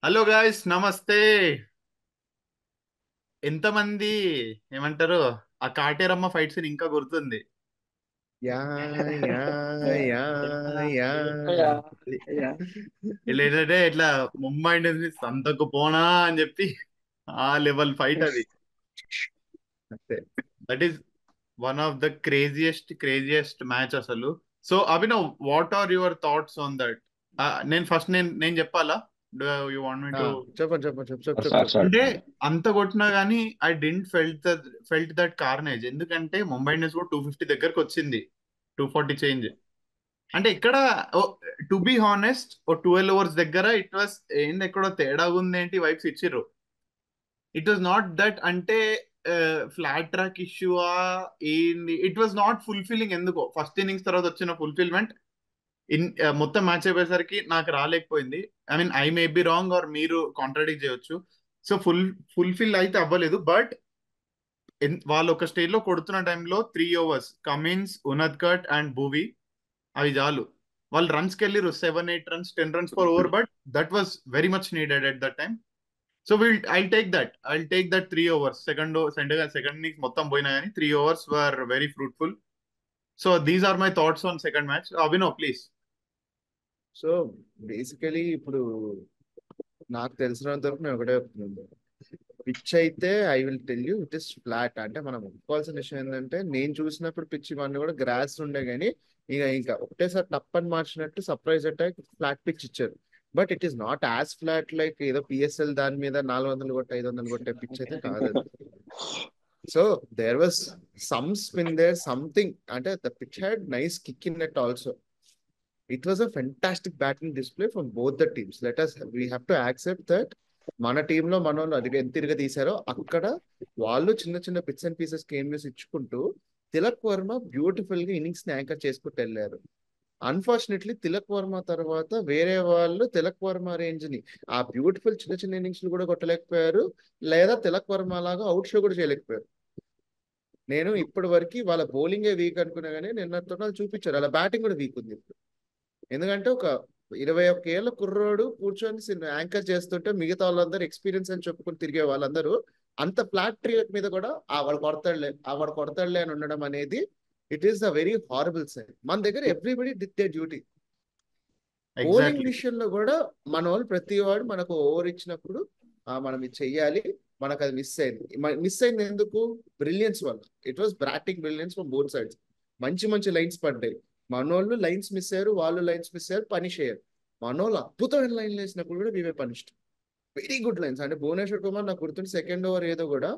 Hello guys, నమస్తే. ఎంతమంది ఏమంటారు? ఆ కాటేరమ్మ ఫైట్ సీన్ ఇంకా గుర్తుంది. యా యా యా యా ఇట్లా ఏంటంటే ఇట్లా ముంబై ఇండియన్స్ సంతకు పోనా అని చెప్పి ఆ లెవెల్ ఫైట్ అది. అంతే. That is one of the craziest match అసలు. So Abhinav, what are your thoughts on that? నేను చెప్పాలా? డూ యూ వాంట్ మీ ఆ, టు? చెప్పండి చెప్పండి చెప్పు చెప్పు చెప్పు స్టార్ట్ చెప్పు. స్టార్ట్. అంటే అంత కొట్టినా గానీ I didn't felt that carnage. ఎందుకంటే ముంబై ఇండియన్స్ కూడా 250 దగ్గరకు వచ్చింది, 240 చేంజ్. అంటే ఇక్కడ టు బి హానెస్ట్, ఓ 12 ఓవర్స్ దగ్గర ఇట్ వాస్ ఏంది, ఎక్కడో తేడా ఉంది, ఏంటి వైబ్స్ ఇచ్చిర్రు. ఇట్ వాస్ నాట్ దట్ అంటే ఫ్లాట్ ట్రాక్ ఇష్యూవా ఏంది. It was not fulfilling. ఎందుకో ఫస్ట్ ఇన్నింగ్స్ తర్వాత వచ్చిన ఫుల్ఫిల్మెంట్ మొత్తం మ్యాచ్ అయిపోయేసరికి నాకు రాలేకపోయింది. I mean, I may be wrong or మీరు కాంట్రాడిక్ట్ చేయొచ్చు. సో ఫుల్ఫిల్ అయితే అవ్వలేదు. బట్ వాళ్ళు ఒక స్టేజ్ లో కొడుతున్న టైంలో 3 overs Cummins, Unadkat and Bhuvi, అవి చాలు. వాళ్ళు రన్స్ కి వెళ్ళిరు 7-8 runs, 10 runs per over. But that was very much needed at that time. So I'll take that 3 overs. Second innings మొత్తం పోయినా కానీ 3 overs were very fruitful. So these are my thoughts on second match. Abhinav, please. So basically ఇప్పుడు నాకు తెలిసినంత వరకు నేను ఒకటే చెప్తున్నాను. పిచ్ అయితే I will tell you it is flat. అంటే మనం ఒప్పుకోవాల్సిన విషయం ఏంటంటే, నేను చూసినప్పుడు పిచ్ ఇవన్నీ కూడా గ్రాస్ ఉండే కానీ ఇంకా ఒకటేసారి టప్పని మార్చినట్టు సర్ప్రైజ్ అటాక్ ఫ్లాట్ పిచ్ ఇచ్చారు. But it is not as flat like ఏదో పిఎస్ఎల్ దాని మీద 400 కొట్టే 500 కొట్టే పిచ్ అయితే కాదు అది. So there was some spin there something. అంటే the pitch had nice kick in net also. It was a fantastic batting display from both the teams. We have to accept that. మన టీంలో మన వాళ్ళు అది ఎంత తిరిగి తీశారో అక్కడ వాళ్ళు చిన్న చిన్న బిట్స్ అండ్ పీసెస్ కేమియోస్ ఇచ్చుకుంటూ తిలక్ వర్మ బ్యూటిఫుల్ గా ఇన్నింగ్స్ ని యాంకర్ చేసుకుంటూ వెళ్ళారు. అన్ఫార్చునేట్లీ తిలక్ వర్మ తర్వాత వేరే వాళ్ళు తిలక్ వర్మ రేంజ్ ని ఆ బ్యూటిఫుల్ చిన్న చిన్న ఇన్నింగ్స్ కూడా కొట్టలేకపోయారు, లేదా తిలక్ వర్మ లాగా అవుట్ షో కూడా చేయలేకపోయారు. నేను ఇప్పటి వరకు వాళ్ళ బౌలింగే వీక్ అనుకున్నా కానీ నిన్నతో వాళ్ళు చూపించారు అలా బ్యాటింగ్ కూడా వీక్ ఉంది. ఎందుకంటే ఒక 21 ఏళ్ల కుర్రోడు కూర్చొని యాంకర్ చేస్తుంటే మిగతా వాళ్ళందరూ ఎక్స్పీరియన్స్ అని చెప్పుకొని తిరిగే వాళ్ళందరూ అంత ఫ్లాట్ ట్రిక్ మీద కూడా వాడు కొడతాడులే అని ఉండడం అనేది it is a very horrible sign. మన దగ్గర everybody did their duty. Bowling exactly. విషయంలో కూడా మన వాళ్ళు ప్రతి వాడు మనకు ఓవర్ ఇచ్చినప్పుడు మనం ఇది చెయ్యాలి. మనకు అది మిస్ అయింది ఎందుకు? బ్రిలియన్స్ వల్ల. It was batting brilliance from both sides. మంచి మంచి లైన్స్ పడ్డాయి. మనోళ్ళు లైన్స్ మిస్ అయ్యారు, వాళ్ళు లైన్స్ మిస్ అయ్యారు, పనిష్ అయ్యారు. మనోళ్ళు అద్భుతమైన లైన్లు వేసినప్పుడు కూడా వీవే పనిష్డ్. Very good lines. అంటే భువనేశ్వర్ కుమార్ నాకు గుర్తుండి సెకండ్ ఓవర్ ఏదో కూడా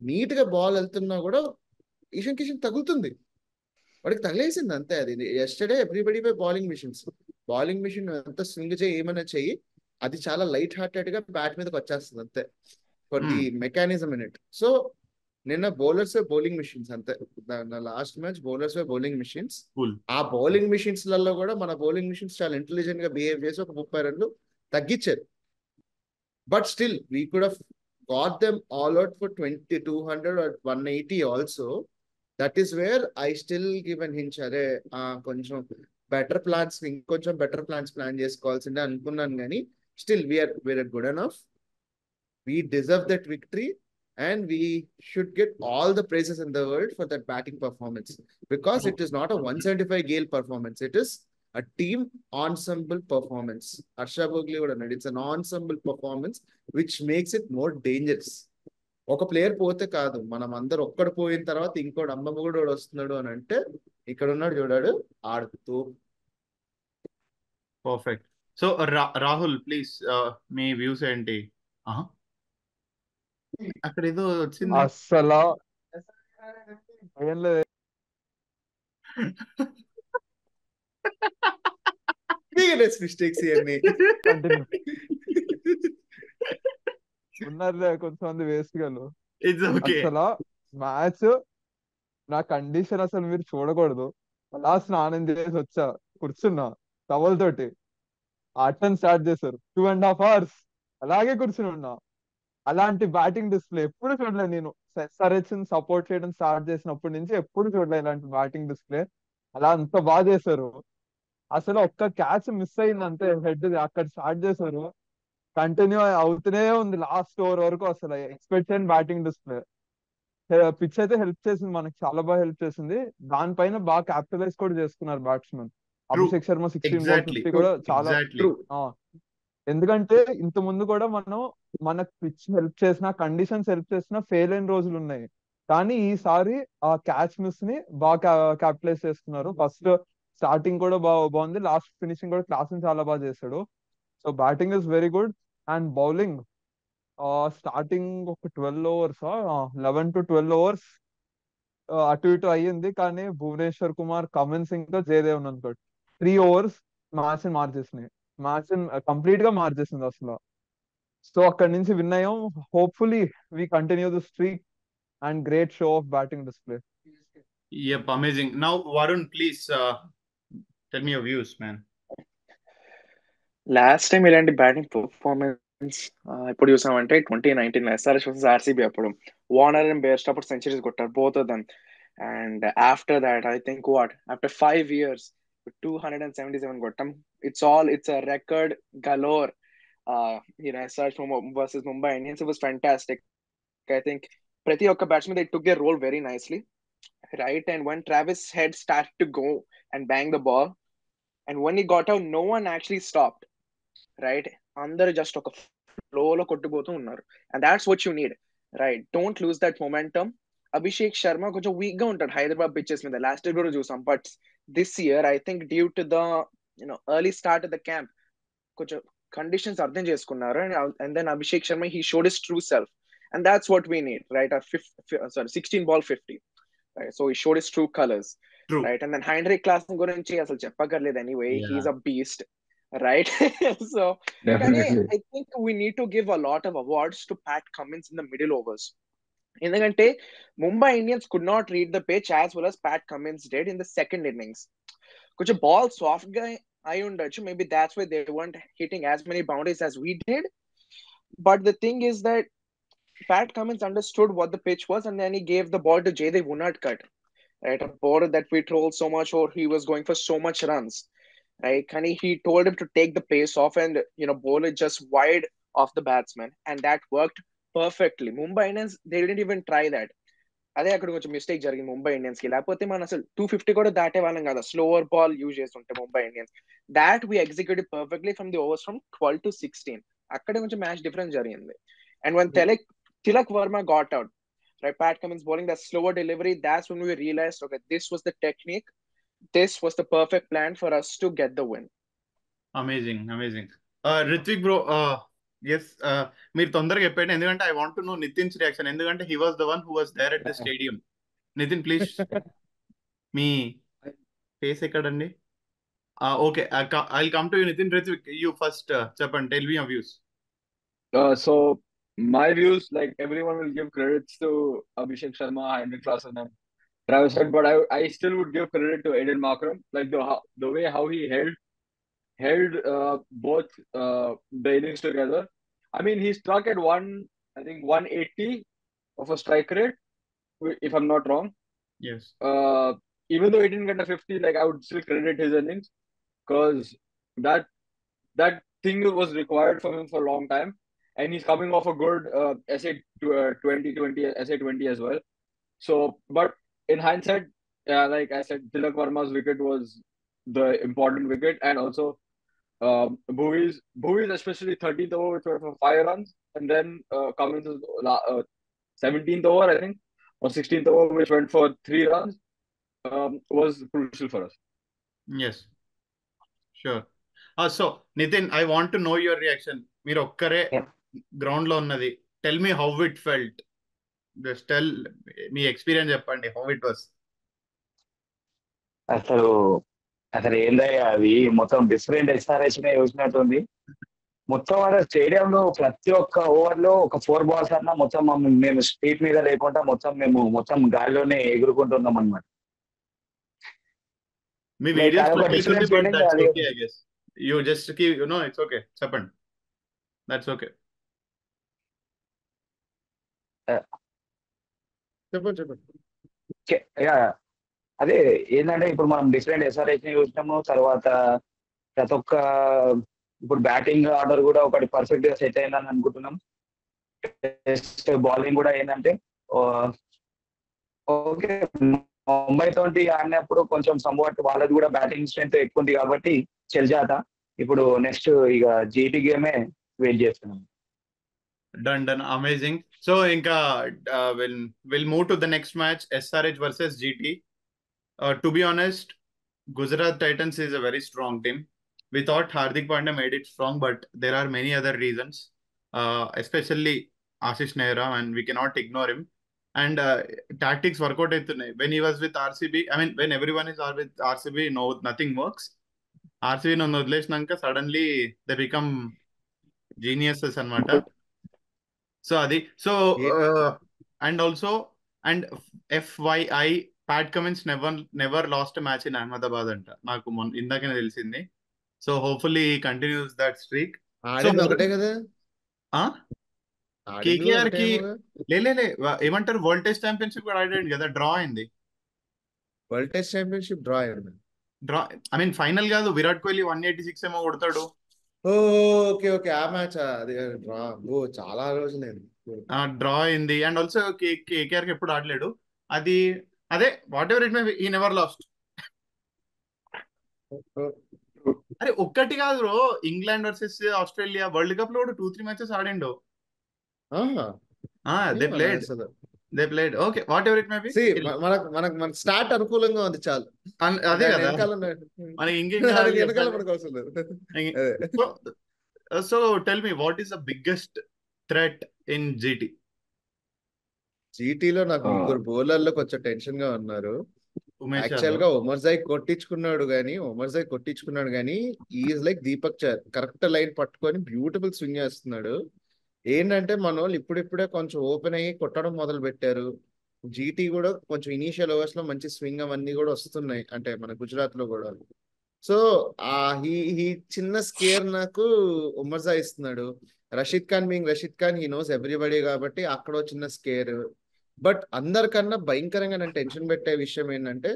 నీట్ గా బాల్ వెళ్తున్నా కూడా ఈషన్ కిషన్ తగులుతుంది, వాడికి తగిలేసింది అంతే. అది yesterday everybody by bowling machines. Bowling machine ఎంత స్వింగ్ చేయి ఏమైనా చెయ్యి, అది చాలా లైట్ హార్టెడ్ గా బ్యాట్ మీదకి వచ్చేస్తుంది అంతే. For the mechanism in it. So నిన్న బౌలర్స్ బౌలింగ్ మిషన్స్ అంతే. Last match bowlers bowling machines. Cool. ఆ బౌలింగ్ మిషన్స్ లలో కూడా మన బౌలింగ్ మిషన్స్ చాలా ఇంటెలిజెంట్ గా బిహేవ్ చేసి ఒక 30 రన్లు తగ్గించారు. But still we could have got them all out for 200 or 180 also. That is where I still give an inch. అరే కొంచెం ఇంకొంచెం బెటర్ ప్లాన్స్ ప్లాన్ చేసుకోవాల్సిందే అనుకున్నాను కానీ still we are good enough. We deserve that victory and we should get all the prizes in the world for that batting performance. Because it is not a 175 Gayle performance, it is a team ensemble performance. Harsha Bhogale కూడా అన్నాడు, it's an ensemble performance which makes it more dangerous. ఒక player పోతే కాదు, మనం అందరు ఒక్కడు పోయిన తర్వాత ఇంకోటి అమ్మమ్మ కూడా వస్తున్నాడు అని అంటే ఇక్కడ ఉన్నాడు చూడాడు ఆడుతూ. Perfect. So Rahul, please, me views ఏంటి? ఆహా, అక్కడ ఏదో వచ్చింది. అస్సలు ఏం లేదు. బిగ్గెస్ట్ మిస్టేక్స్ ఇవన్నీ. కంటిన్యూ. ఉన్నారులే కొంతమంది వేస్ట్ గాళ్ళు. It's okay. అస్సలు మ్యాచ్ నా కండిషన్ అసలు మీరు చూడకూడదు. అలా స్నానం చేసి వచ్చా, కూర్చున్నా టవల్ తోటి. ఆటని స్టార్ట్ చేశారు 2.5 hours. అలాగే కూర్చుని ఉన్నా. అలాంటి బ్యాటింగ్ డిస్ప్లే ఎప్పుడు చూడలేదు నేను. SRH సపోర్ట్ చేయడం స్టార్ట్ చేసినప్పటి నుంచి ఎప్పుడు చూడలేదు ఇలాంటి బ్యాటింగ్ డిస్ప్లే. అలా అంత బాగా చేశారు. అసలు ఒక్క క్యాచ్ మిస్ అయింది అంతే, హెడ్ అక్కడ స్టార్ట్ చేశారు. కంటిన్యూ అవుతూనే ఉంది లాస్ట్ ఓవర్ వరకు. అసలు ఎక్స్పెక్ట్ చేయని బ్యాటింగ్ డిస్ప్లే. పిచ్ అయితే హెల్ప్ చేసింది మనకి, చాలా బాగా హెల్ప్ చేసింది. దానిపైన బాగా క్యాపిటలైజ్ కూడా చేసుకున్నారు batsmen. True, Abhishek Sharma 16 ball exactly, 50 కూడా చాలా ఎగ్జాక్ట్లీ. ట్రూ. ఆ, ఎందుకంటే ఇంత ముందు కూడా మనం మనకు పిచ్ హెల్ప్ చేసిన, కండిషన్స్ హెల్ప్ చేసిన ఫెయిల్ అయిన రోజులు ఉన్నాయి. కానీ ఈసారి ఆ క్యాచ్ మిస్ ని బాగా క్యాపిటలైజ్ చేసుకున్నారు. ఫస్ట్ స్టార్టింగ్ కూడా బాగుంది, లాస్ట్ ఫినిషింగ్ కూడా క్లాస్ చాలా బాగా చేశాడు. So batting is very good. And bowling starting ఒక 12 ఓవర్స్, 11 to 12 ఓవర్స్ అటు ఇటు అయ్యింది. కానీ భువనేశ్వర్ కుమార్, కమిన్స్ ఇంకా జయదేవ్ అనుకోండి 3 ఓవర్స్ మ్యాచ్ మార్చేసినాయి. మ్యాచ్ కంప్లీట్ గా మార్చేసింది అసలు. సో అక్కడి నుంచి విన్ అయ్యాం. Hopefully we continue the streak and great show off batting display. Yep, amazing. Now, Varun, please tell me your views, man. Last time ఇలాంటి బ్యాటింగ్ పర్ఫార్మెన్స్ ఎప్పుడు చూసామంటే 2019 SRS versus RCB. అప్పుడు వార్నర్ అండ్ బేర్స్టో అప్పుడు centuries కొట్టారు, both of them. And after that I think after 5 years 277 కొట్టాం. It's a record galore. SRS versus Mumbai Indians, it was fantastic. I think ప్రతి ఒక్క batsmen they took their role very నైస్లీ, right? And when Travis Head started to go and bang the ball, and when he got out, no one actually stopped, right? అందరు just ఒక ఫ్లోలో కొట్టుకుపోతూ ఉన్నారు. And that's what you need, right? Don't lose that momentum. Abhishek Sharma కొంచెం weak గా ఉంటాడు Hyderabad pitches మీద, last year కూడా చూసాం. But this year I think due to the early start of the camp కొంచెం కండిషన్స్ అర్థం చేసుకున్నారు. And then Abhishek Sharma he showed his true self, and that's what we need, right? 16 ball 50, right? So he showed his true colors, True. right? And then Heinrich Klaasen గురించి అసలు చెప్పక్కర్లేదు. Anyway, Yeah. he's a beast, right? So Definitely. I think we need to give a lot of awards to Pat Cummins in the middle overs. ఎందుకంటే Mumbai Indians could not read the pitch as well as Pat Cummins did in the second innings. కొంచెం ball soft గా అయి ఉండొచ్చు, maybe that's why they weren't hitting as many boundaries as we did. But the thing is that Pat Cummins understood what the pitch was, and then he gave the ball to Jaydev Unadkat, right? A ball that we trolled so much, or he was going for so much runs, right? And he told him to take the pace off and bowl it just wide off the batsman, and that worked perfectly. Mumbai Indians, they didn't even try that. అదే అక్కడ కొంచెం mistake జరిగింది Mumbai Indians కి. లేకపోతే మనం అసలు 250 కూడా దాటే వాళ్ళం కదా, స్లోవర్ బాల్ యూజ్ చేస్తుంటే Mumbai Indians. That we executive perfectly from the overs from 12 to 16. అక్కడే కొంచెం మ్యాచ్ డిఫరెన్స్ జరిగింది. And one Tilak Verma got out, right? Pat Cummins bowling that slower delivery. That's when we realized, okay, this was the technique. This was the perfect plan for us to get the win. Amazing, amazing. Ritwik bro, yes, మీరు తొందరగా చెప్పండి, ఎందుకంటే I want to know నితిన్స్ reaction, ఎందుకంటే he was the one who was there at the stadium. Nitin please, మీ face ఎక్కడండి? Okay, I come to you Nitin. Ritwik, you first చెప్పండి, tell me your views. So my views, like everyone will give credits to Abhishek Sharma, Heinrich Klaasen, and Travis Head, but I still would give credit to Aiden Markram, like the way how he held both the innings together. I mean, he struck at I think 180 of a strike rate, if I'm not wrong. Yes. Even though he didn't get a 50, like I would still credit his innings, because that thing was required from him for a long time, and he's coming off a good SA 2020 SA 20 as well. So, but in hindsight, like I said, Tilak Verma's wicket was the important wicket, and also Bhuvi's especially 13th over, which went for 5 runs, and then Cummins' 17th over, I think, or 16th over, which went for 3 runs, was crucial for us. Yes, sure. So Nitin, I want to know your reaction. మీరు ఒక్కరే ground లో ఉన్నది, tell me how it felt. Just tell me experience, చెప్పండి how it was. అసలు అసలు ఏందయ్యా అది, మొత్తం డిఫరెంట్ ఎస్ఆర్హెచ్ చూసినట్టుంది. మొత్తం అక్కడ స్టేడియంలో ప్రతి ఒక్క ఓవర్ లో ఒక 4 balls అన్నా మొత్తం మేము స్ట్రీట్ మీద లేకుండా మొత్తం గాలిలోనే ఎగురుకుంటున్నాం అనమాట. మీ Like వీడియోస్ అదొక క్లిక్ అవుతుంది, difference బట్ feeling దట్స్ అది. Okay, I guess you just keep, it's okay, చెప్పండి, దట్స్ ఓకే. చెప్పండి. అదే ఏంటంటే ఇప్పుడు మనం డిఫరెంట్ ఎస్ఆర్హెచ్ ని చూసినాము. తర్వాత ప్రతి ఒక్క ఇప్పుడు బ్యాటింగ్ ఆర్డర్ కూడా ఒకటి పర్ఫెక్ట్ గా సెట్ అయిందని అనుకుంటున్నాం. బౌలింగ్ కూడా ఏంటంటే ఓకే, ముంబై తోటి ఆడినప్పుడు కొంచెం సంవాట్ వాళ్ళది కూడా బ్యాటింగ్ స్ట్రెంత్ ఎక్కువ ఉంది కాబట్టి చెల్జాత ఇప్పుడు నెక్స్ట్ ఇక జీటీ గేమే వెయిట్ చేస్తున్నాం. Done. Amazing. So, Inka, we'll move to the next match, SRH versus GT. To be honest, Gujarat Titans is a very strong team. We thought Hardik Pandya made it strong, but there are many other reasons, especially Ashish Nehra, and we cannot ignore him. And tactics work out when he was with RCB. I mean, when everyone is with RCB, no, nothing works. RCB no వదిలేసినాక suddenly they become geniuses అన్నమాట. So అది so and also and FYI Pat Cummins never lost match in Ahmedabad అంట, నాకు ఇందాకనే తెలిసింది. So hopefully continuous that streak. ఆడింది ఒకటే కదా, ఆడింది కేకేఆర్ ఒకటే కి ఏమోగా. లేలే ఏమంటారు, వరల్డ్ టెస్ట్ ఛాంపియన్షిప్ కూడా ఆడాడు కదా, డ్రా అయింది. వరల్డ్ టెస్ట్ ఛాంపియన్షిప్ డ్రా అయింది. డ్రా ఐ మీన్ ఫైనల్ కాదు, విరాట్ కోహ్లీ 186 ఏమో కొడతాడు. ఓకే ఓకే, ఆ మ్యాచ్ అది డ్రా. చాలా రోజులైంది. డ్రా అయింది. అండ్ ఆల్సో కేకేఆర్ కి ఎప్పుడు ఆడలేడు. అది అదే వాట్ ఎవర్ ఇట్ మే, ఈ నెవర్ లాస్ట్. అరే ఒక్కటి కాదు bro, England versus Australia world cup లో కూడా 2-3 మ్యాచెస్ ఆడిండు. They played okay, whatever it may be. మనకు స్టార్ట్ అనుకూలంగా ఉంది చాలు. అదే కదా మనకి వెనకాల మనకు అవసరం లేదు. So tell me, what is the biggest threat in GT? జీటీలో నాకు ముగ్గురు బౌలర్లు కొంచెం టెన్షన్ గా ఉన్నారు. యాక్చువల్ గా ఒమర్జాయ్ కొట్టించుకున్నాడు కానీ is like Deepak Chahar, correct line పట్టుకొని బ్యూటిఫుల్ స్వింగ్ చేస్తున్నాడు. ఏంటంటే మన వాళ్ళు ఇప్పుడిప్పుడే కొంచెం ఓపెన్ అయ్యి కొట్టడం మొదలు పెట్టారు. జీటీ కూడా కొంచెం ఇనీషియల్ ఓవర్స్ లో మంచి స్వింగ్ అవన్నీ కూడా వస్తున్నాయి, అంటే మన గుజరాత్ లో కూడా. సో ఈ చిన్న స్కేర్ నాకు ఉమర్జాయ్ ఇస్తున్నాడు. Rashid Khan he knows everybody కాబట్టి అక్కడ చిన్న స్కేర్. బట్ అందరికన్నా భయంకరంగా నేను టెన్షన్ పెట్టే విషయం ఏంటంటే,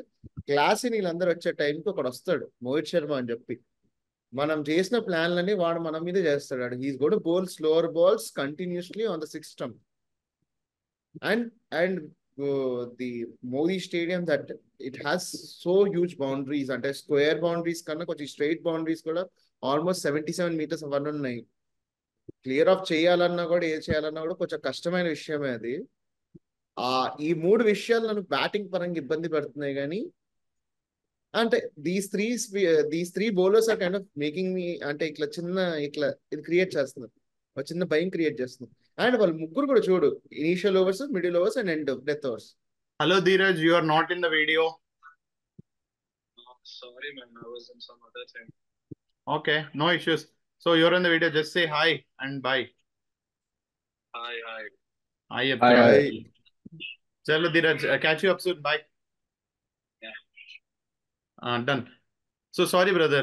క్లాసీ వీళ్ళందరూ వచ్చే టైంకి ఒకడు వస్తాడు మోహిత్ శర్మ అని చెప్పి. మనం చేసిన ప్లాన్లని వాడు మన మీదే చేస్తాడు. He's got bowl slower balls continuously on the sixth stump. And the Modi stadium that it has so huge boundaries, అంటే స్క్వేర్ బౌండరీస్ కన్నా కొంచెం స్ట్రైట్ బౌండరీస్ కూడా ఆల్మోస్ట్ 77 meters అవన్నీ ఉన్నాయి. క్లియర్ ఆఫ్ చేయాలన్నా కూడా ఏది చేయాలన్నా కూడా కొంచెం కష్టమైన విషయమే అది. ఈ 3 విషయాలు నన్ను బ్యాటింగ్ పరంగా ఇబ్బంది పెడుతున్నాయి. కానీ అంటే these three bowlers are kind of making me, అంటే ఇట్లా ఇది క్రియేట్ చేస్తున్నారు, ఒక చిన్న భయం క్రియేట్ చేస్తున్నారు. అండ్ వాళ్ళు ముగ్గురు కూడా చూడు, initial overs, middle overs and end death overs. Hello Dheeraj, you are not in the video. Sorry man, I was in some other thing. Okay, no issues. So you're in the video, just say hi and bye. Hi. Hi. Hi. Chalo Dheeraj, catch you up soon. Bye. Yeah. Done. So sorry brother.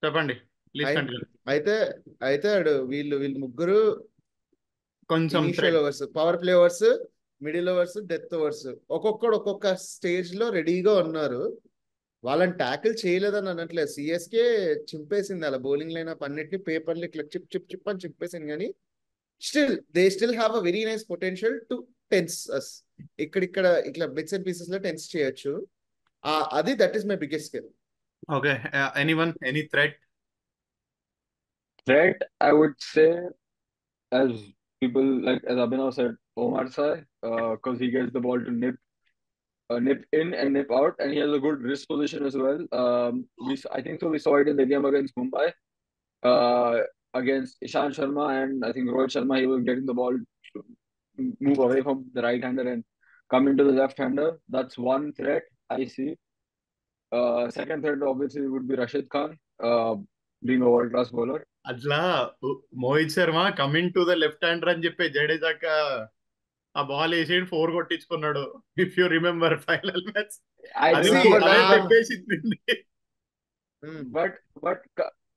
చెప్పండి, please continue. అయితే వీళ్ళు ముగ్గురు కొంచెం initial overs, power play overs, middle overs, death overs ఒక్కొక్కడు ఒక్కొక్క stage లో రెడీగా ఉన్నారు. వాళ్ళని ట్యాకిల్ చేయలేదని అనట్లేదు, సిఎస్కే చింపేసింది అలా బౌలింగ్ లైన్ అప్ అన్నిటిని, పేపర్లు ఇట్లా చిప్ అని చింపేసింది. కానీ they still have a very nice potential to tense us. ఇక్కడ ఇట్లా బిట్స్ అండ్ పీసెస్ లో టెన్స్ చేయొచ్చు. అది that is my biggest skill. Okay, anyone, any threat? Threat, I would say, as people like as Abhinav said, Omar Sai, because he gets the ball to nip in and nip out, and he has a good wrist position as well. I think so. We saw it in the game against Mumbai, against Ishant Sharma, and I think Rohit Sharma. He was getting the ball to move away from the right-hander and come into the left-hander. That's one threat I see. Second threat obviously would be Rashid Khan, being a world-class bowler. అట్లా Mohit Sharma coming to the left hander అని చెప్పి జడేజాక ఆ ball వేసి 4 కొట్టించుకున్నాడు. If you remember final match.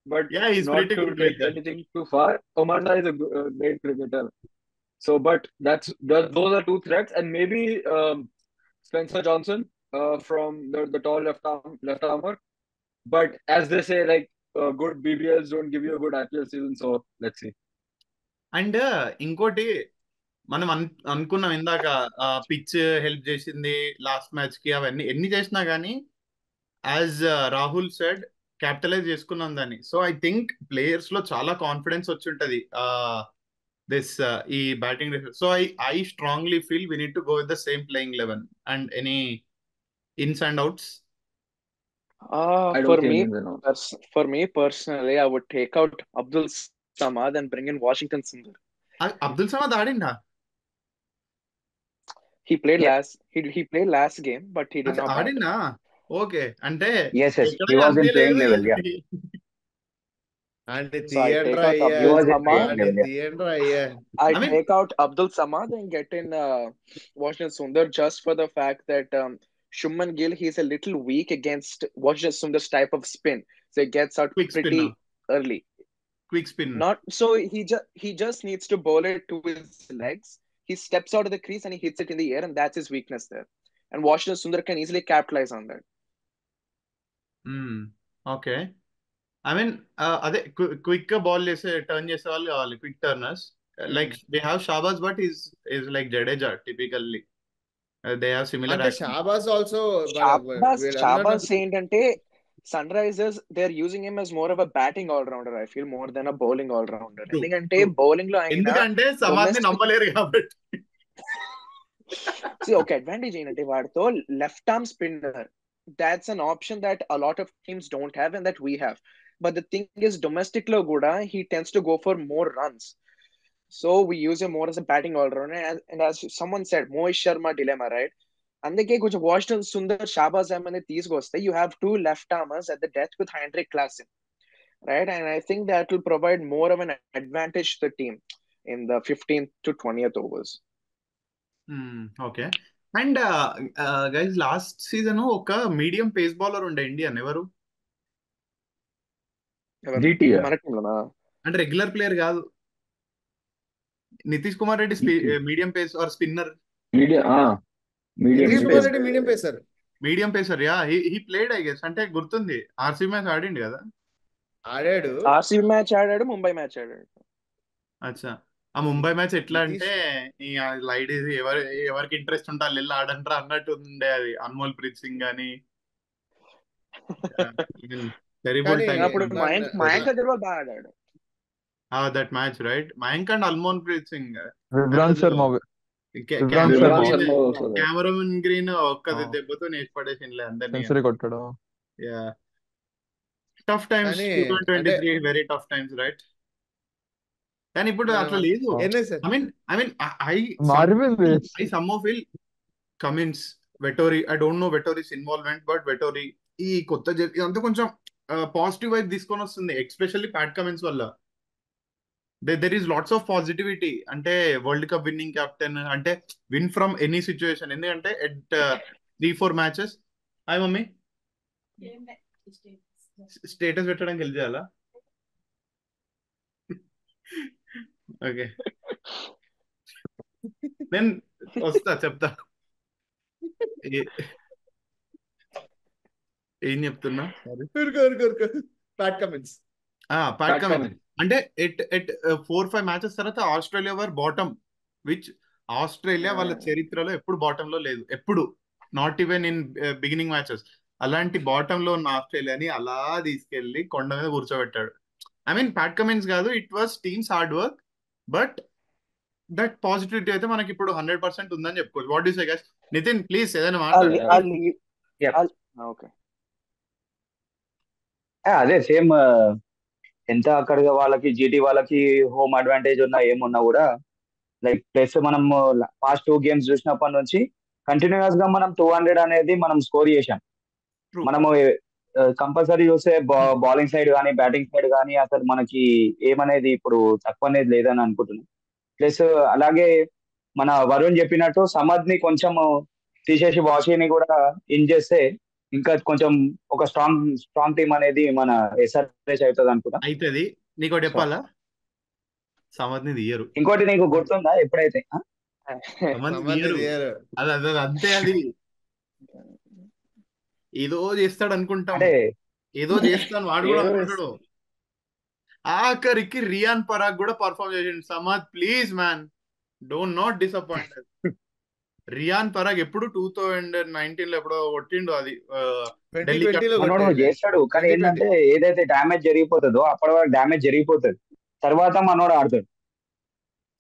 But yeah, he's not pretty to good like take that. anything too far. Omar Shah is a great cricketer. So, but those are 2 threats, and maybe Spencer Johnson from the tall left armer. But as they say, like good BBLs don't give you a good IPL season. So let's see. And ఇంకోటి మనం అనుకున్నాం ఇందాక pitch help చేసింది last match కి, అవన్నీ ఎన్ని చేసినా కానీ యాజ్ రాహుల్ సెడ్ క్యాపిటలైజ్ చేసుకున్నాం దాన్ని. సో ఐ థింక్ ప్లేయర్స్ లో చాలా కాన్ఫిడెన్స్ వచ్చి ఉంటది దిస్ ఈ batting. So I strongly feel we need to go with the same playing 11 and any ఇన్స్ and outs. I For don't see me, any win out. for me personally, I would take out Abdul Samad and bring in Washington Sundar. Abdul Samad ఆడిండా? He played Yeah. he played last game, but he did not bat. ఆడిండా? Okay, అంటే Yes, yes. ఎక్కడ He was in కనిపించలేదు. playing level. Yeah. అంటే So I take తీయండ్రా out అయ్యా, He was Abdul in playing Samad. అంటే level. Yeah. తీయండ్రా అయ్యా. I I mean, take out Abdul Samad and get in Washington Sundar just for the fact that Shuman Gill, he's a little weak against Washington Sundar's type of spin, so he gets out quick spin, pretty early. Quick spin. Not so he just needs to bowl it to his legs. He steps out of the crease and he hits it in the air, and that's his weakness there. And Washington Sundar can easily capitalize on that. Okay, I mean అదే quick గా ball చేసే turn చేసే వాళ్ళు కావాలి, quick turners. Like they have Shahbaz, but is like Jadeja typically. They have similar అంటే Shahbaz also Shabazz ఏంటంటే Sunrisers, they're using him as more of a batting all-rounder, I feel, more than a bowling all-rounder. ఎందుకంటే bowling లో ఆయన ఎందుకంటే సమాజ్ని domestic నమ్మలేరు కాబట్టి. see ఒక advantage ఏంటంటే వాడితో left arm spinner, that's an option that a lot of teams don't have and that we have. But the thing is, domestic lo kuda he tends to go for more runs, so we use him more as a batting all-rounder. And as someone said, Mohit Sharma dilemma, right? అందుకే కొంచెం Washington Sundar, Shahbaz Ahmed తీసుకొస్తే you have two left armers at the death with Heinrich Klaasen, right? And I think that will provide more of an advantage to the team in the 15th to 20th overs. Okay, and guys last season ఒక medium pace bowler ఉండే Indian, ఎవరు? GT. మన టీంలోనా? అంటే regular player కాదు. Nitish Kumar Reddy medium pace or spinner? Medium. Medium నితీష్ pace. Kumar Reddy medium pacer. Medium pacer, yeah. He played I guess, అంటే గుర్తుంది ఆర్సీబీ మ్యాచ్ ఆడిండు కదా. ఆడాడు. ఆర్సీబీ మ్యాచ్ ఆడాడు, ముంబై మ్యాచ్ ఆడాడు. అచ్చా, ఆ ముంబై మ్యాచ్ ఎట్లా నితీష్ అంటే ఈ లైట్ ఎవరికి ఇంట్రెస్ట్ ఉంటే వాళ్ళు వెళ్ళి ఆడంటారా అన్నట్టు ఉండే. అది అన్మోల్ ప్రీత్ సింగ్ కానీ టెరిబుల్ కానీ టైం. అప్పుడు మయాంక్ అగర్వాల్ బాగా ఆడాడు. That match right, Mayank and Anmol Preet Singh. Vivrant Sharma Vivrant Sharma also there. Cameron Green ఒక్క ఆ. దెబ్బతో నేసి పడేసిండ్లే అందరినీ. సెంచరీ కొట్టాడు. యా, టఫ్ టైమ్స్, కానీ 2023 వెరీ టఫ్ టైమ్స్ రైట్. కానీ ఇప్పుడు మనం అట్లా లేదు. ఎన్నే సార్ I mean, మారిపోయింది. I somehow feel Cummins, Vettori, I don't know Vettori's involvement, but Vettori ఈ కొత్త ఇదంతా కొంచెం పాజిటివ్ వైబ్ తీసుకొని వస్తుంది, ఎక్స్పెషల్లీ ప్యాట్ కమిన్స్ వల్ల. There is lots of positivity. అంటే వరల్డ్ కప్ విన్నింగ్ కెప్టెన్, అంటే విన్ ఫ్రమ్ ఎనీ సిచ్యువేషన్. ఎందుకంటే at 3-4 matches. Hi mummy, status పెట్టడానికి వెళ్ళి చేయాలా? ఓకే, నేను వస్తా చెప్తా. ఏం చెప్తున్నా? Pat Cummins. Pat Pat Cummins Cummins. అంటే ఎట్ 4-5 మ్యాచెస్ తర్వాత Australia were bottom, which Australia వాళ్ళ చరిత్రలో ఎప్పుడు బాటమ్ లో లేదు, ఎప్పుడు. Not even in beginning matches. అలాంటి బాటమ్ లో ఉన్న ఆస్ట్రేలియాని అలా తీసుకెళ్లి కొండ మీద కూర్చోబెట్టాడు. ఐ మీన్ ప్యాట్ కమిన్స్ కాదు, it was teams hard work, but that positivity అయితే మనకి ఇప్పుడు 100% ఉందని చెప్పుకోవచ్చు. What you say guys? Nitin please ఏదైనా మాట్లాడు. Yeah. ఓకే, అదే సేమ్. ఎంత అక్కడ వాళ్ళకి జీటీ వాళ్ళకి హోమ్ అడ్వాంటేజ్ ఉన్నా ఏమున్నా కూడా, లైక్ ప్లస్ మనం పాస్ట్ 2 గేమ్స్ చూసినప్పటి నుంచి కంటిన్యూస్ గా మనం 200 అనేది మనం స్కోర్ చేశాం. True. మనము కంపల్సరీ చూస్తే బౌలింగ్ సైడ్ కానీ బ్యాటింగ్ సైడ్ కానీ అసలు మనకి ఏమనేది ఇప్పుడు తక్కువ అనేది లేదని అనుకుంటున్నాం. ప్లస్ అలాగే మన వరుణ్ చెప్పినట్టు సమద్ ని కొంచెం తీసేసి వాషిని కూడా ఇన్ చేస్తే ఇంకా కొంచెం ఒక స్ట్రాంగ్ టీం అనేది మన ఎస్ఆర్హెచ్ అవుతుంది అనుకుంటా. అవుతుంది. నీకు చెప్పాలా, సమద్ని తీయరు. ఇంకోటి నీకు గుర్తుందా ఎప్పుడైతే సమద్ని తీయరు. అది అంతే. అది ఏదో చేస్తాడు అనుకుంటాం, అంటే ఏదో చేస్తాను వాడు కూడా అనుకుంటాడు. ఆఖరికి రియాన్ పరాగ్ కూడా పర్ఫామ్ చేసిండు. Samad please man, don't not disappoint. Riyan Parag ఎప్పుడు 2019 లో ఎప్పుడో కొట్టిండు అది ఢిల్లీ 2020లో మనోడు కొట్టాడులే. చేస్తాడు, కానీ 2020 ఏంటంటే ఏదైతే డ్యామేజ్ జరిగిపోతుందో అప్పటి వరకు డ్యామేజ్ జరిగిపోతుంది, తర్వాత మనోడు ఆడుతాడు.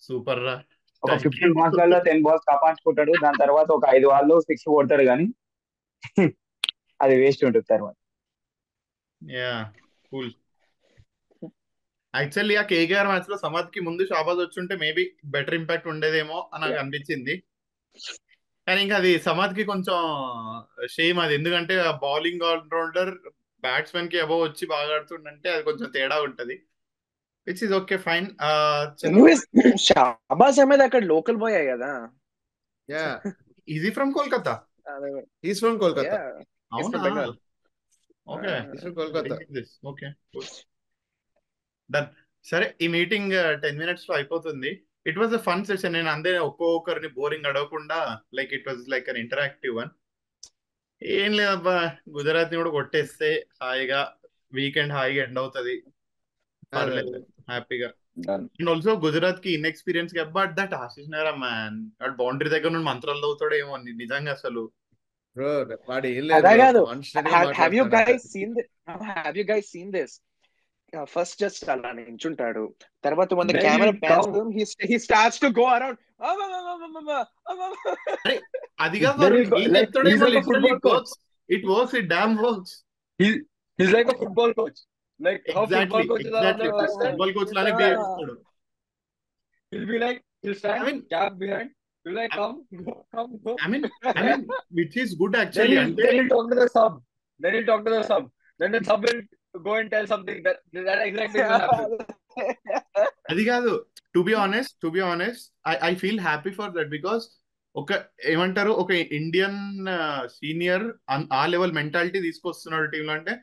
సూపర్ రా. ఒక Thank 15 you. బాల్స్లలో 10 balls కాపాడుకుంటాడు, దాని తర్వాత ఒక 5 balls 6 కొడతాడు, కానీ అది వేస్ట్ ఉంటుంది తర్వాత. Yeah cool. యాక్చువల్లీ ఆ కేకేఆర్ మ్యాచ్ లో సమాద్ కి ముందు షాబాజ్ వచ్చుంటే మేబీ బెటర్ ఇంపాక్ట్ ఉండేదేమో అని నాకు అనిపించింది. కానీ ఇంకా అది సమాద్ కి కొంచెం షేమ్ అది, ఎందుకంటే ఆ బౌలింగ్ ఆల్రౌండర్ బ్యాట్స్మెన్ కి అబౌవ్ వచ్చి బాగా ఆడుతుండంటే అది కొంచెం తేడా ఉంటది. Which is okay fine. చలో, షాబాజ్ అహ్మద్ అక్కడ లోకల్ బాయ్ కదా. Yeah he's from Kolkata. Is from Kolkata. అవునా? Bengal. Okay is from Kolkata. Okay done. సరే, ఈ మీటింగ్ 10 minutes లో అయిపోతుంది. It was a fun session. నేను అందరి ఒక్కొక్కరిని బోరింగ్ అడగకుండా, like it was like an interactive one. ఏం లేదబ్బా, గుజరాత్ ని కూడా కొట్టేస్తే హాయిగా వీకెండ్ హాయిగా ఎండ్ అవుతుంది. పర్లేదు, హ్యాపీగా. Done. అండ్ ఆల్సో గుజరాత్ కి inexperience but that Ashish Nehra man, వాడు బౌండరీ దగ్గర నుండి మంత్రాలు చదువుతాడు ఏమో నిజంగా అసలు. బ్రో వాడు ఏం అదే లేదు కాదు. కాన్స్టెంట్ గా Have you మాట్లాడతాడు. guys seen this? First just అలా నించుంటాడు, తర్వాత when the Then camera he'll pans come. to him, he starts to go around. అరే అది కాదు, Then వాడు he'll go, ఏం like చెప్తాడో he's ఏమో, like a literally football coach. It works, it damn works. He's like a football coach. Like how exactly football coaches are on exactly the sideline. Football coach లానే behave చేస్తాడు. He'll be like, he'll I stand, mean, cap behind. He'll like, come, go. I mean, which is good Then actually. he'll, అంటే then he'll talk to the sub. Then the sub will go and tell something that exactly will happen. అది కాదు, to be honest I feel happy for that, because ఒక ఏమంటారు, ఒక Indian senior ఆ level mentality తీసుకొస్తున్నాడు team లో, అంటే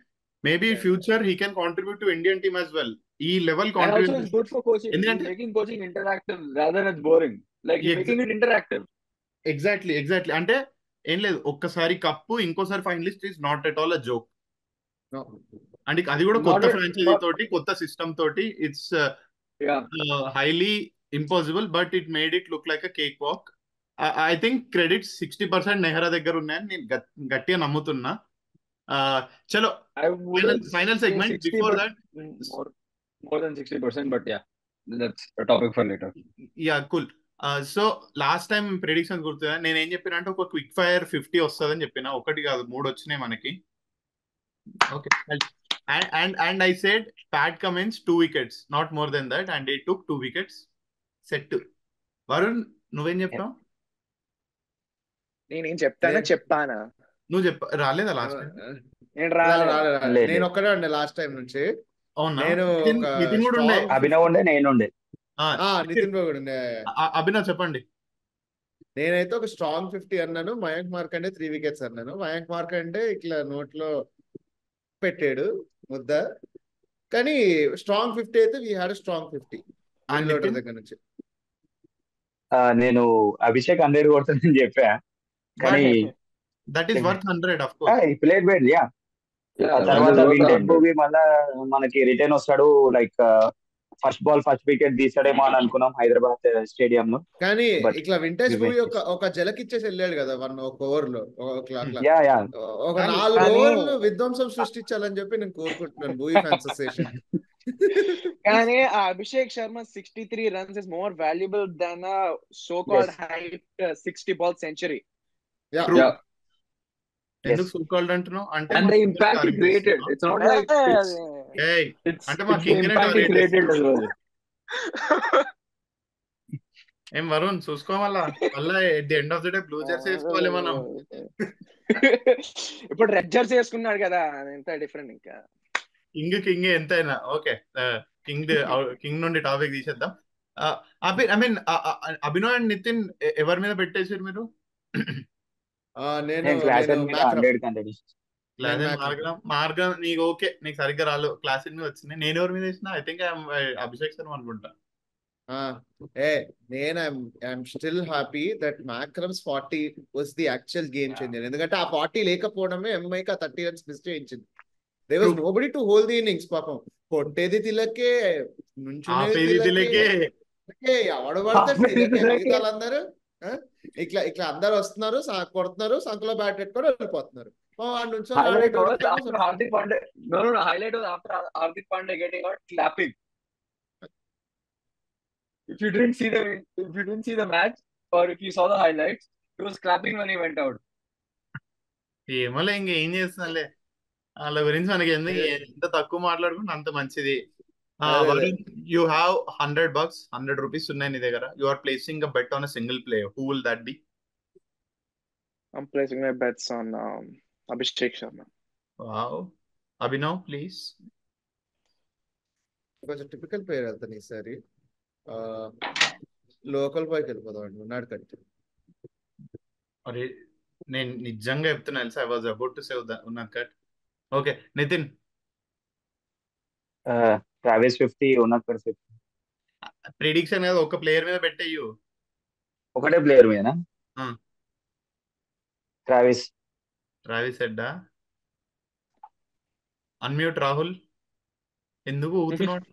maybe future he can contribute to Indian team as well. ఈ level And also it's contribute good for coaching. He's ఎందుకంటే making coaching interactive rather than it's boring. Like he's making it interactive. Exactly అంటే ఏం లేదు, ఒక్కసారి cup ఇంకోసారి finalist is not at all a joke. No. అంటే అది కూడా Not కొత్త a, ఫ్రాంచైజీ not, తోటి, కొత్త సిస్టమ్ తోటి. It's yeah. highly impossible, but it made it look like a cakewalk. I think credits 60% Nehra దగ్గర ఉన్నాయని నేను గట్టిగా నమ్ముతున్నా. చలో, I wouldn't final say segment 60, before but that. more than 60%, but yeah, that's a topic for later. Yeah cool. So last time predictions గుర్తుందా, నేను ఏం చెప్పిన అంటే ఒక క్విక్ ఫైర్ 50 వస్తుందని చెప్పిన. ఒకటి కాదు, 3 వచ్చినాయి మనకి. Okay, and I said Pat Cummins 2 wickets, not more than that, and he took 2 wickets. Set. Varun, నువ్వేం చెప్పావు? నేనేం చెప్పానా? నువ్వు రాలేదా లాస్ట్ టైం? నేను రాలేదు. లేదు. నేను ఒక్కడే ఉండే లాస్ట్ టైం నుంచి. అవునా? నేను నితిన్ కూడా ఉండే. అభినవ్ ఉండే, నేను ఉండే. నితిన్ బాబు ఉండే. అభినవ్ చెప్పండి. నేనైతే ఒక స్ట్రాంగ్ 50 అన్నాను. మయాంక్ మార్కండే 3 wickets అన్నాను. మయాంక్ మార్కండే ఇట్లా నోట్లో పెట్టాడు ముద్ద. కానీ స్ట్రాంగ్ 50 అయితే వీ హ్యాడ్ స్ట్రాంగ్ 50 దగ్గర నుంచి. నేను అభిషేక్ 100 కొడుతుందని చెప్పా, కానీ that is worth 100 of course. ఈ ప్లేడ్ వెల్. యా, Yeah, తర్వాత 100 వింటేజ్ 100. మూవీ మళ్ళా మనకి రిటర్న్ వస్తాడు, like first ball first wicket తీసాడేమో అని అనుకున్నాం హైదరాబాద్ స్టేడియం లో. కానీ But ఇట్లా వింటేజ్ we మూవీ missed ఒక జలకిచ్చేసి వెళ్ళాడు కదా ఒక ఓవర్ లో. యా ఒక కానీ- 4 ఓవర్లు విధ్వంసం సృష్టించాలని చెప్పి నేను కోరుకుంటున్నాను మూవీ ఫ్యాన్స్ అసోసియేషన్. కానీ ఆ Abhishek Sharma 63 runs is more valuable than a so-called hyped 60 ball century. True. Yeah. ఎందుకు సో కాల్డ్ అంటున్నావు అంటే And the impact he created. It's not like it's అంటే మా the king నే impact he target created as well. ఏం వరుణ్ చూసుకోవాలా, మళ్ళా at the end of the day blue Jersey వేసుకోవాలి మనం. ఇప్పుడు రెడ్ జెర్సీ వేసుకున్నాడు కదా, ఎంత డిఫరెంట్. ఇంకా కింగ్ ఎంతైనా ఓకే. కింగ్ నుండి టాపిక్ తీసేద్దాం. I mean Abhinav and Nitin ఎవరి మీద పెట్టేసారు మీరు? నేను నేను క్లాస్ మీద మ్యాక్రమ్. 100 మార్గం నీకు ఓకే, నీకు సరిగ్గా రాలు, క్లాస్ మీద వచ్చింది. నేను ఎవరి మీద వేసిన? ఐ థింక్ అభిషేక్ శర్మ అనుకుంటా. నేను I'm still happy that Markram's 40 was the actual game changer. ఎందుకంటే ఆ 40 లేకపోవడమే ఎంఐకి ఆ 30 runs మిస్ చేయించింది. They was True. Nobody to hold the innings. పాపం కొట్టేది తిలకే, నుంచునేది ఆపేది తిలకే, తిలకే. ఎవడు పడతాడు తిలకే. మిగతా వాళ్ళందరూ ఆ, ఇట్లా అందరు వస్తున్నారు, కొడుతున్నారు, సంఖలో బ్యాట్ పెట్టుకొని వెళ్ళిపోతున్నారు. వాడు నుంచొని Highlight was ఆడేటోడికేమో after Hardik Pandey. No. Highlight was after Hardik Pandey getting out clapping. If you didn't see the match, or if you saw the highlights, he was clapping when he went out. ఏమోలే ఇంకేం చేస్తున్నాలే, వాళ్ళ గురించి మనకి ఎందుకు, ఎంత తక్కువ మాట్లాడుకుంటే అంత మంచిది. అదే వరుణ్, యూ హ్యావ్ $100, ₹100 ఉన్నాయి నీ దగ్గర. You are placing a bet on a single player. Who will that be? I'm placing my bets on Abhishek Sharma. Wow. Abhinav please. కొంచెం టిపికల్ ప్లేయర్ వెళ్తాను ఈసారి. లోకల్ బాయ్కి వెళ్ళిపోదాం అండి, ఉన్నాడు కట్టి. అరే నేను నిజంగా చెప్తున్నా తెలుసా, I was about to save ఉన్నది కట్. ఓకే నితిన్. ట్రావిస్ 50, ఉన్నక్కడ 50. ప్రిడిక్షన్ కదా, ఒక ప్లేయర్ మీద పెట్టేయు. ఒకటే ప్లేయర్ మీదనా? ట్రావిస్. ట్రావిస్ హెడ్డా? అన్మ్యూట్ రాహుల్. ఎందుకు ఊగుతున్నాడు?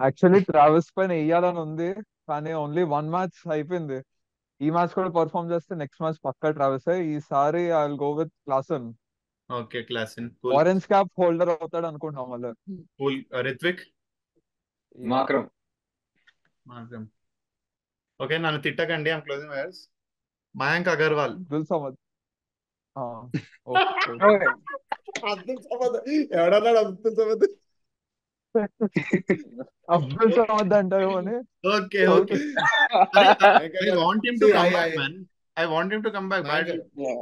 యాక్చువల్లీ ట్రావెల్స్ పైన వేయాలని ఉంది, కానీ ఓన్లీ 1 మ్యాచ్ అయిపోయింది. ఈ మ్యాచ్ కూడా పర్ఫామ్ చేస్తే నెక్స్ట్ మ్యాచ్ పక్కా ట్రావెల్స్. ఈసారి I will go with Klaasen. Okay Klaasen. Cool. Orange cap holder అవుతాడు అనుకుంటాం మళ్ళీ. కూల్. రిత్విక్. Markram. ఓకే నన్ను తిట్టకండి, I'm closing wires. Mayank Agarwal. Abdul Samad. Abdul Samad ఎవడన్నాడు? అబ్దుల్ సమద్ అబ్దుల్ సమద్ అంటారు అని. Okay okay. I want him to come back, man. I want him to come back. Yeah.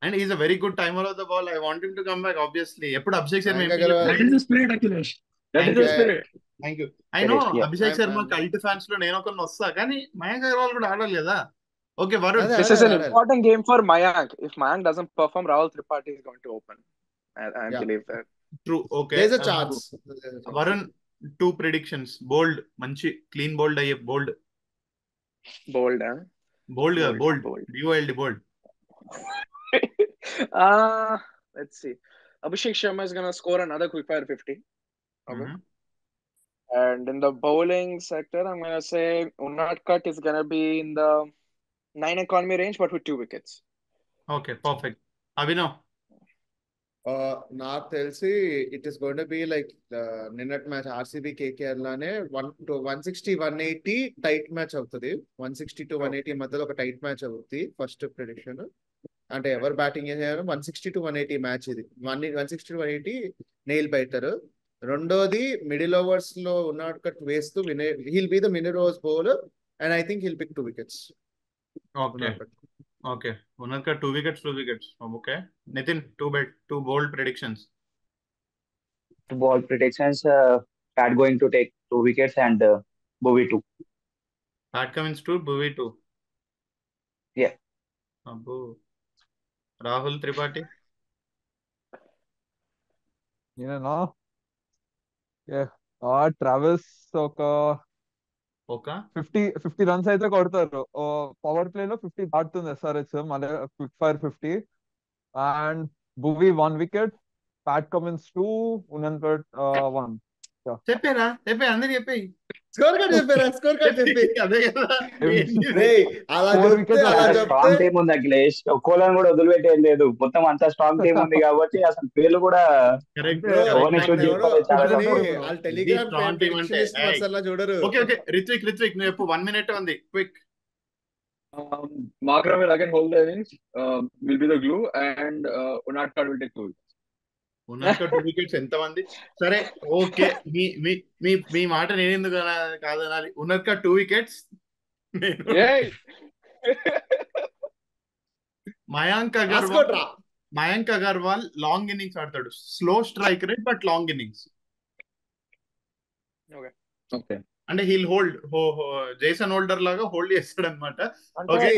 And he's a very good timer of the ball. I want him to come back, obviously. ఎప్పుడు Abhishek Sharma Mayank Agarwal. That is the spirit, Akhilesh. That is the spirit. Thank you. I know Correct, yeah. Abhishek Sharma cult fans లో నేను ఒకరిని వస్తా, కానీ మయాంక్ అగర్వాల్ కూడా ఆడాలి కదా. Okay Varun. అదే, This is an అదే. important game for Mayank. If Mayank doesn't perform, Rahul Tripathi is going to open. I Yeah. believe that. True. Okay There's a chance. Varun, 2 predictions. బోల్డ్, మంచి క్లీన్ బోల్డ్ అయ్యే బోల్డ్. Bold, huh? బోల్డ్ గా బోల్డ్. Bold. BOLD bold. Let's see. Abhishek Sharma is going to score another quickfire 50. Okay. And in the bowling sector, I'm going to say Unadkat is going to be in the 9 economy range, but with 2 wickets. Okay perfect. Abhinav. నాకు తెలిసి it is going to be like నిన్నటి match RCB KKR లానే 160-180 tight match అవుతుంది. 160-180 మధ్యలో ఒక tight match అవుతుంది. First prediction అంటే ఎవరు బ్యాటింగ్ చేశారు, 160-180 మ్యాచ్ ఇది. 160-180 నెయిల్ బైటర్. రెండోది మిడిల్ ఓవర్స్ లో ఉన్నట్టు వేస్తూ he'll be the middle overs bowler and I think he'll pick 2 wickets. Okay okay. ఉన్నది 2 wickets. Okay Nitin, 2 bold predictions. Ball predictions, Pat going to take 2 wickets and Bhuvi 2. Pat Cummins 2, Bhuvi 2. Yeah. అబ్బో. రాహుల్ త్రిపాఠి. నేనేనా? Travels ఒక 50 runs అయితే కొడతారు. Power play లో 50 దాటుతుంది SRH. మళ్ళీ quick fire 50. And Bhuvi 1 wicket, Pat Cummins 2, ఉనన్కట్ 1. చెప్పారా? అందరు చెప్పేయి. స్కోర్ కార్డ్ చెప్పి అదే కదా. అలా 4 చెప్తే wickets అలా అలా స్ట్రాంగ్ చెప్తే టీం ఉంది అఖిలేష్, ఒక్కోళ్ళని కూడా వదిలిపెట్టేది లేదు. మొత్తం అంతా స్ట్రాంగ్ టీం ఉంది కాబట్టి అసలు పేర్లు కూడా కరెక్ట్. ఎవరిని choose చేసుకోవాలి చాలా వాళ్ళని కష్టం. వాళ్ళ టెలిగ్రామ్ strong team అంటే, అసలు చూడరు. ఓకే రిత్విక్ నువ్వు చెప్పు. 1 minute ఉంది, quick. Markram will again hold the innings. Will be the glue, and Unadkat will take 2 wickets. ఉన్నట్టు 2 wickets ఎంతమంది? సరే ఓకే, మీ మాట నేను ఎందుకు కాదనాలి. ఉన్నట్టు 2 wickets. Yay! Mayank Agarwal long innings ఆడతాడు. Slow strike rate but long innings. Okay. అంటే హీల్ హోల్డ్ జేసన్ హోల్డర్ లాగా హోల్డ్ చేస్తాడు అనమాట. Okay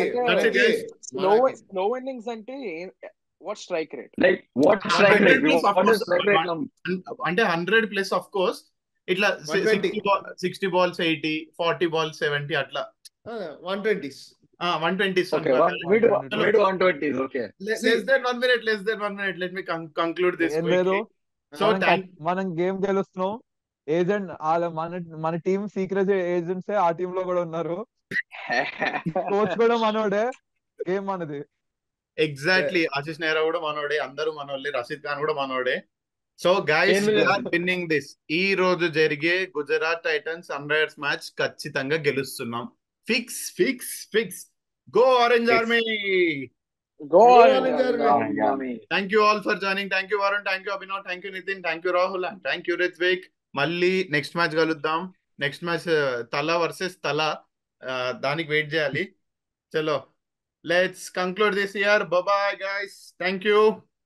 Slow innings ante what strike rate? Like what strike rate? 100 plus, of What course. is strike rate number? అంటే 100+ of course. ఇట్లా 120. 60 balls 80, 40 balls 70 అట్లా. 120s. 120 Okay, One mid twenty two. mid 120s. Okay. See, less than 1 minute, less than 1 minute. Let me conclude this ఏం లేదు, quickly. So మనం game గెలుస్తున్నాం. Agent వాళ్ళ మన team secret agents ఆ team లో కూడా ఉన్నారు. కోచ్ కూడా మనోడే, గేమ్ మనది. ఎగ్జాక్ట్లీ, ఆశిష్ నెహ్రా కూడా మనోడే, అందరూ మనోళ్ళే, రషీద్ ఖాన్ కూడా మనోడే. So guys, 10 million. Winning this. ఈ రోజు జరిగే Gujarat Titans Sunrisers match ఖచ్చితంగా గెలుస్తున్నాం. Fix fix fix. Go orange Fix. Army. Go Go on, Orange Orange Army. Army. Army. Thank you all for joining. Thank you Varun, thank you Abhinav, thank you Nitin, thank you Rahul, and thank you Ritvik. మళ్ళీ next match కలుద్దాం. Next match Thala versus Thala, దానికి wait చేయాలి. చలో, let's conclude this year. Bye guys, thank you.